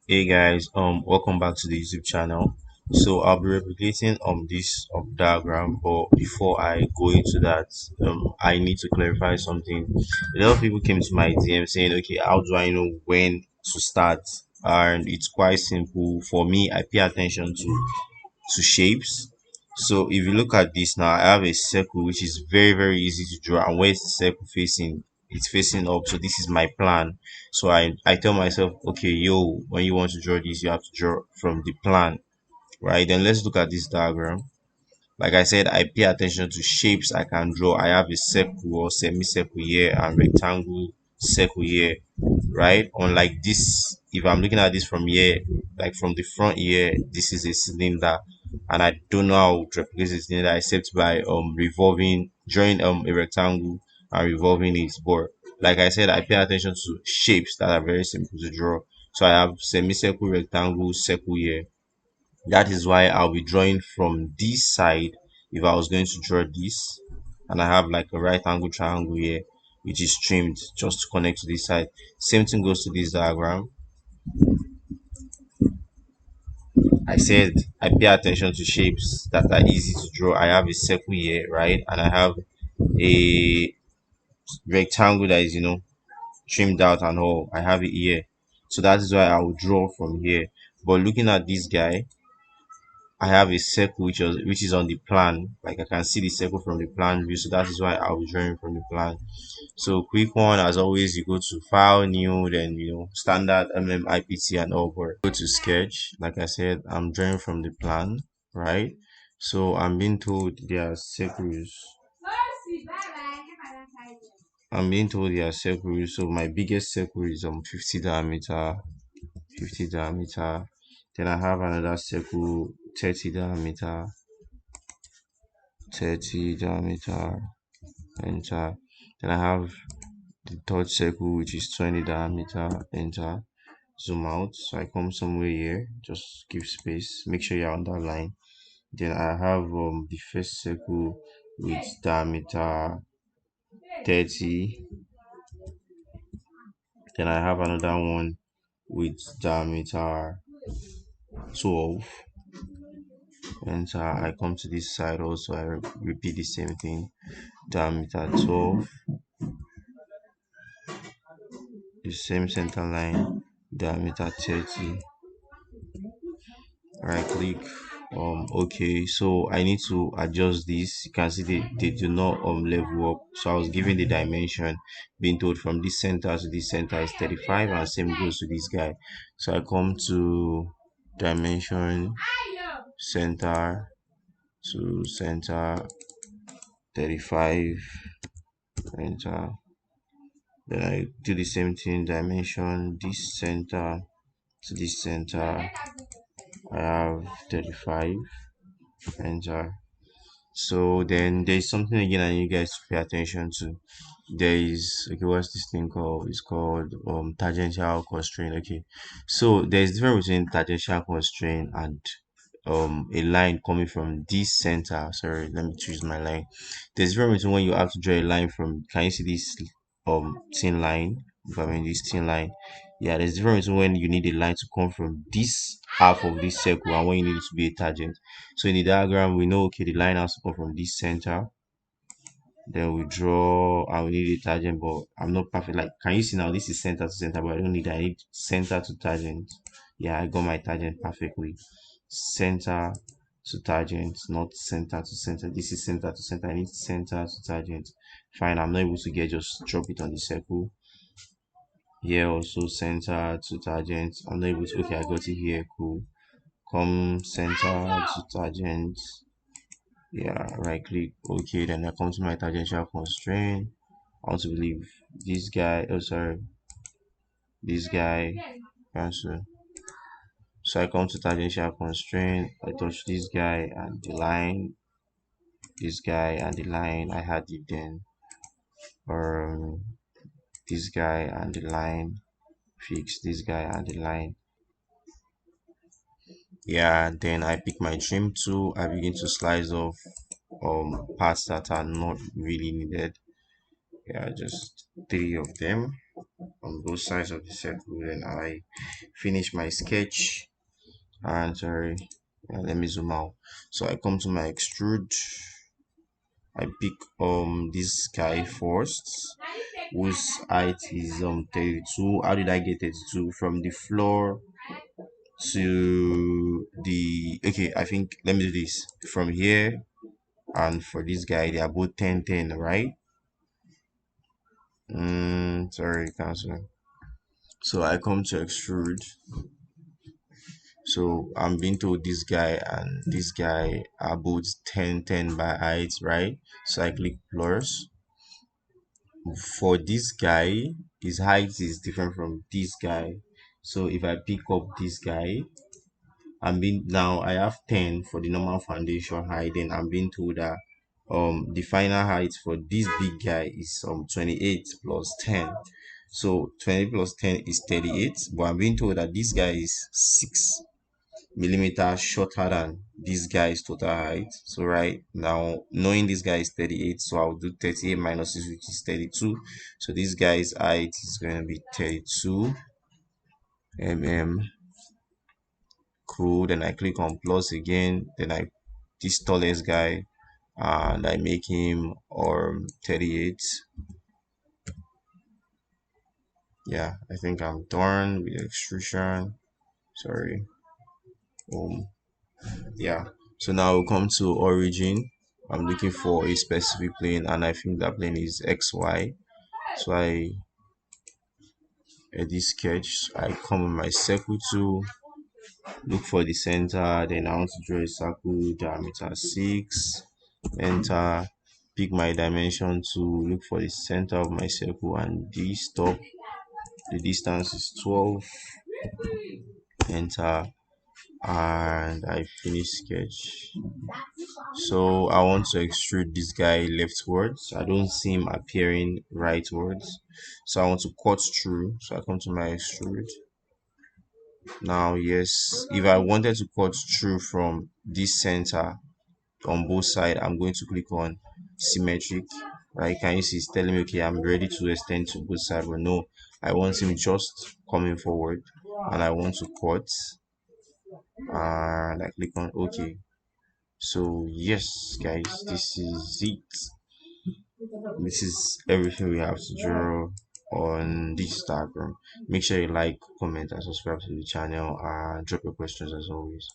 Hey guys, welcome back to the YouTube channel. So I'll be replicating this diagram, but before I go into that, I need to clarify something. A lot of people came to my DM saying, "Okay, how do I know when to start?" And it's quite simple. For me, I pay attention to shapes. So if you look at this now, I have a circle which is very easy to draw. And where is the circle facing? It's facing up. So this is my plan. So I tell myself, okay, yo, when you want to draw this, you have to draw from the plan, right? Then let's look at this diagram. Like I said, I pay attention to shapes I can draw. I have a circle or semicircle here and rectangle circle here, right? Unlike this, if I'm looking at this from here, like from the front here, this is a cylinder, and I don't know how to replicate a cylinder except by revolving, drawing a rectangle and revolving it. But like I said, I pay attention to shapes that are very simple to draw. So I have semicircle, rectangle, circle here. That is why I'll be drawing from this side if I was going to draw this. And I have like a right angle triangle here, which is trimmed just to connect to this side. Same thing goes to this diagram. I said I pay attention to shapes that are easy to draw. I have a circle here, right? And I have a rectangle that is, trimmed out and all. I have it here. So that is why I will draw from here. But looking at this guy, I have a circle which is on the plan. Like I can see the circle from the plan view, so that is why I'll be drawing from the plan. So quick one, as always, you go to File, New, then Standard, IPT, and all. But go to Sketch. Like I said, I'm drawing from the plan, right? So I'm being told there are circles. I'm being told there are circles. So my biggest circle is 50 diameter, 50 diameter. Then I have another circle 30 diameter, 30 diameter, enter. Then I have the third circle which is 20 diameter, enter. Zoom out. So I come somewhere here, just give space, make sure you're on that line. Then I have the first circle with diameter 30. Then I have another one with diameter 12. Enter. I come to this side also, I repeat the same thing. Diameter 12, the same center line, diameter 30. Right click. Okay, so I need to adjust this. You can see they do not level up. So I was given the dimension, being told from this center to this center is 35, and same goes to this guy. So I come to dimension, center to center, 35, enter. Then I do the same thing, dimension, this center to this center, I have 35, enter. So then there's something again I need you guys to pay attention to. There is, okay, what's this thing called? It's called tangential constraint. Okay, so there's difference between tangential constraint and a line coming from this center. Sorry, let me choose my line. There's difference between when you have to draw a line from, can you see this thin line? If I mean this thin line, yeah, there's difference between when you need a line to come from this half of this circle and when you need it to be a tangent. So in the diagram, we know, okay, the line has to come from this center. Then we draw and we need a tangent, but I'm not perfect. Like, can you see now? This is center to center, but I don't need that. I need center to tangent. Yeah, I got my tangent perfectly. Center to tangent, not center to center. This is center to center. I need center to tangent. Fine, I'm not able to get, just drop it on the circle. Here also center to tangent. I'm not able to, okay, I got it here. Cool. Come center to tangent. Yeah, right click. Okay, then I come to my tangential constraint. I want to believe this guy, oh sorry, this guy, cancel. So I come to tangential constraint, I touch this guy and the line, this guy and the line, I had it then, um this guy and the line, fix this guy and the line. Yeah, then I pick my trim tool, I begin to slice off parts that are not really needed. Yeah, just three of them on both sides of the circle. Then I finish my sketch. And sorry, yeah, let me zoom out. So I come to my extrude. I pick this guy first, whose height is 32. How did I get 32? From the floor to the, okay, I think let me do this from here, and for this guy they are both 10 10, right? Sorry, cancel. So I come to extrude. So I'm being told this guy and this guy are both 10 10 by height, right? So I click plus. For this guy, his height is different from this guy. So if I pick up this guy, I'm being, now I have 10 for the normal foundation height. Then I'm being told that the final height for this big guy is 28 plus 10. So 20 plus 10 is 38, but I'm being told that this guy is 6 millimeters shorter than this guy's total height. So right now, knowing this guy is 38, so I'll do 38 minus 6, which is 32. So this guy's height is going to be 32 mm. Cool. Then I click on plus again. Then I this tallest guy, and I make him 38. Yeah, I think I'm done with extrusion. Sorry. Yeah, so now we'll come to origin. I'm looking for a specific plane, and I think that plane is XY. So I edit sketch. I come on my circle tool, look for the center. Then I want to draw a circle diameter 6. Enter. Pick my dimension to look for the center of my circle, and this top, the distance is 12. Enter, and I finish sketch. So I want to extrude this guy leftwards. I don't see him appearing rightwards. So I want to cut through. So I come to my extrude. Now, yes, if I wanted to cut through from this center on both sides, I'm going to click on symmetric. Right? Can you see it's telling me, okay, I'm ready to extend to both sides, but no, I want him just coming forward, and I want to cut, and I click on OK. So yes, guys, this is it. This is everything we have to draw on this diagram. Make sure you like, comment, and subscribe to the channel, and drop your questions as always.